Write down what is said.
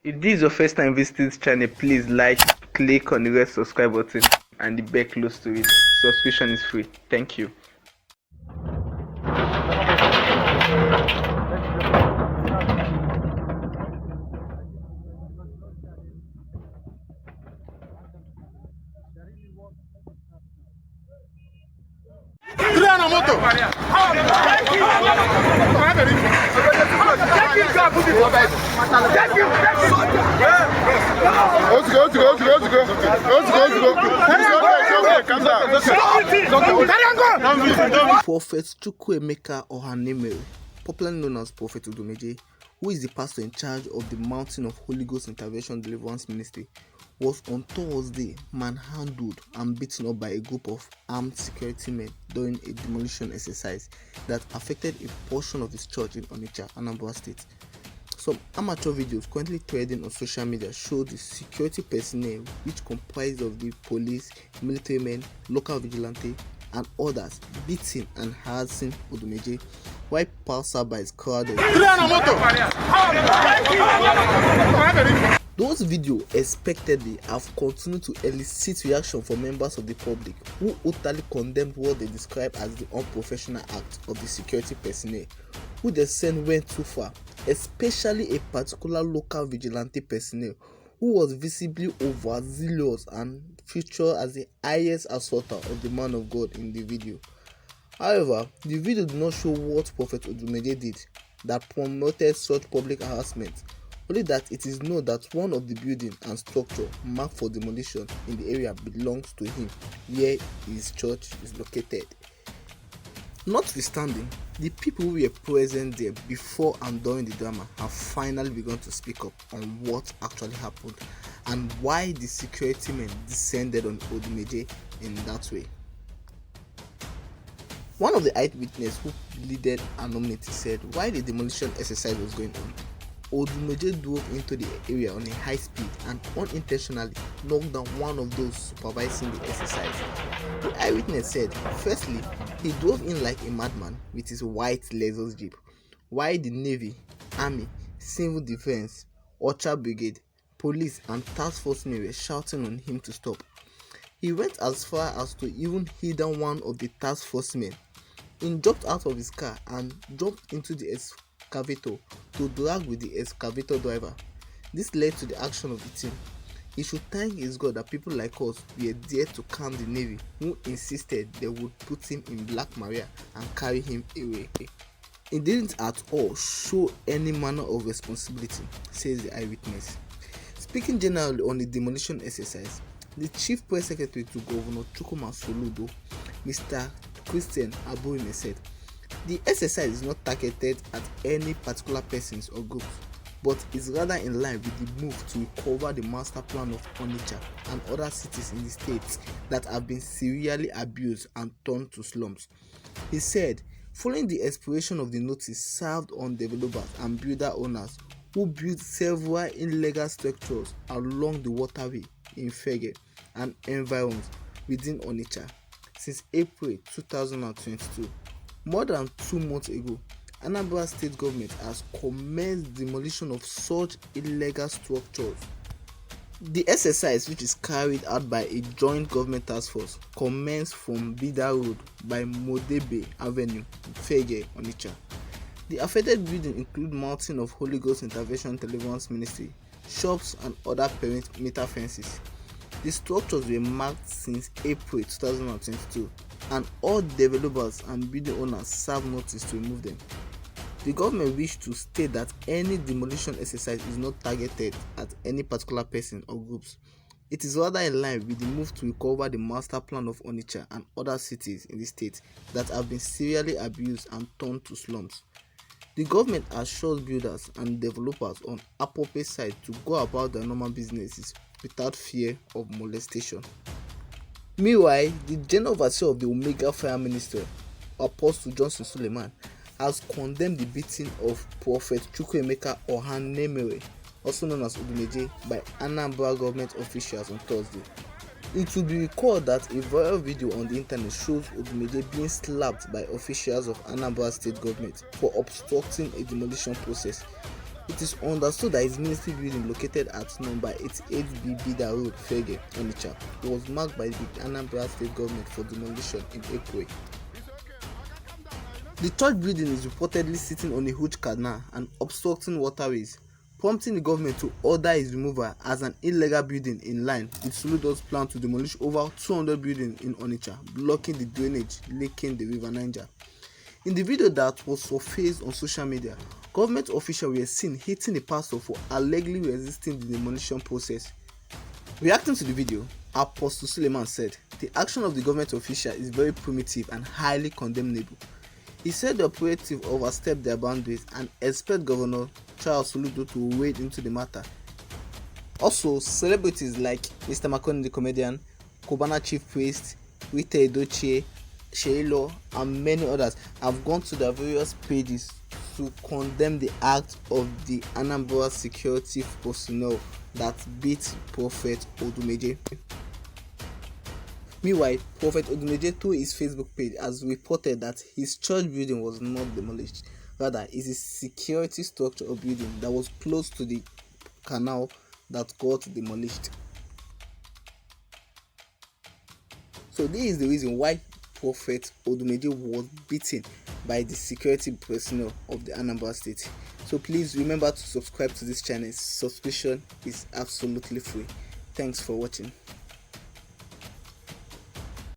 If this is your first time visiting this channel, please like, click on the red subscribe button and the bell close to it. Subscription is free. Thank you. Prophet Chukwuemeka Ohanemere, popularly known as Prophet Odumeje, who is the pastor in charge of the Mountain of Holy Ghost Intervention Deliverance Ministry, was on Thursday manhandled and beaten up by a group of armed security men during a demolition exercise that affected a portion of his church in Onitsha, Anambra State. Some amateur videos currently trending on social media show the security personnel, which comprised of the police, military men, local vigilante, and others, beating and harassing Odumeje, while passerbys crowded. Those videos expectedly have continued to elicit reaction from members of the public, who utterly condemned what they described as the unprofessional act of the security personnel, who they said went too far, especially a particular local vigilante personnel who was visibly overzealous and featured as the highest assaulter of the man of God in the video. However, the video did not show what Prophet Odumeje did that promoted such public harassment, only that it is known that one of the building and structure marked for demolition in the area belongs to him, where his church is located. Notwithstanding, the people who were present there before and during the drama have finally begun to speak up on what actually happened and why the security men descended on Odumeje in that way. One of the eyewitnesses who pleaded anonymity said while the demolition exercise was going on, Odumeje drove into the area on a high speed and unintentionally knocked down one of those supervising the exercise. The eyewitness said, firstly, he drove in like a madman with his white Lexus Jeep, while the Navy, Army, Civil Defense, Orchard Brigade, police and taskforce men were shouting on him to stop. He went as far as to even hit down one of the taskforce men. He jumped out of his car and jumped into the excavator to drag with the excavator driver. This led to the action of the team. He should thank his God that people like us were there to calm the Navy, who insisted they would put him in Black Maria and carry him away. It didn't at all show any manner of responsibility, says the eyewitness. Speaking generally on the demolition exercise, the chief press secretary to Governor Chukwuma Soludo, Mr. Christian Aburime, said, the exercise is not targeted at any particular persons or groups, but is rather in line with the move to recover the master plan of Onitsha and other cities in the state that have been severely abused and turned to slums. He said, following the expiration of the notice served on developers and builder owners who built several illegal structures along the waterway in Fege and environs within Onitsha since April 2022, more than 2 months ago, Anambra State government has commenced demolition of such illegal structures. The exercise, which is carried out by a joint government task force, commenced from Bida Road by Modebe Avenue, Fege, Onitsha. The affected buildings include Mountain of Holy Ghost Intervention Deliverance Ministry, shops and other perimeter fences. The structures were marked since April 2022, and all developers and building owners served notice to remove them. The government wished to state that any demolition exercise is not targeted at any particular person or groups. It is rather in line with the move to recover the master plan of Onitsha and other cities in the state that have been severely abused and turned to slums. The government assures builders and developers on appropriate sites to go about their normal businesses without fear of molestation. Meanwhile, the General Overseer of the Omega Fire Ministry, Apostle Johnson Suleiman, has condemned the beating of Prophet Chukwuemeka Ohanemere, also known as Odumeje, by Anambra government officials on Thursday. It will be recalled that a viral video on the internet shows Odumeje being slapped by officials of Anambra State government for obstructing a demolition process. It is understood that his ministry building located at number 88B Bida Road, Fege, Onitsha, was marked by the Anambra State government for demolition in April. The church building is reportedly sitting on a huge canal and obstructing waterways, prompting the government to order its removal as an illegal building in line with Soludo's plan to demolish over 200 buildings in Onitsha, blocking the drainage linking the river Niger. In the video that was surfaced on social media, government officials were seen hitting a pastor for allegedly resisting the demolition process. Reacting to the video, Apostle Suleiman said, "The action of the government official is very primitive and highly condemnable." He said the operative overstepped their boundaries and expect Governor Charles Soludo to wade into the matter. Also, celebrities like Mr. Makoni the comedian, Cubana chief priest, Rita Edochie, Sheilo, and many others have gone to their various pages to condemn the act of the Anambra security personnel that beat Prophet Odumeje. Meanwhile, Prophet Odumeje through his Facebook page has reported that his church building was not demolished. Rather, it is a security structure or building that was close to the canal that got demolished. So this is the reason why Prophet Odumeje was beaten by the security personnel of the Anambra State. So please remember to subscribe to this channel. Subscription is absolutely free. Thanks for watching.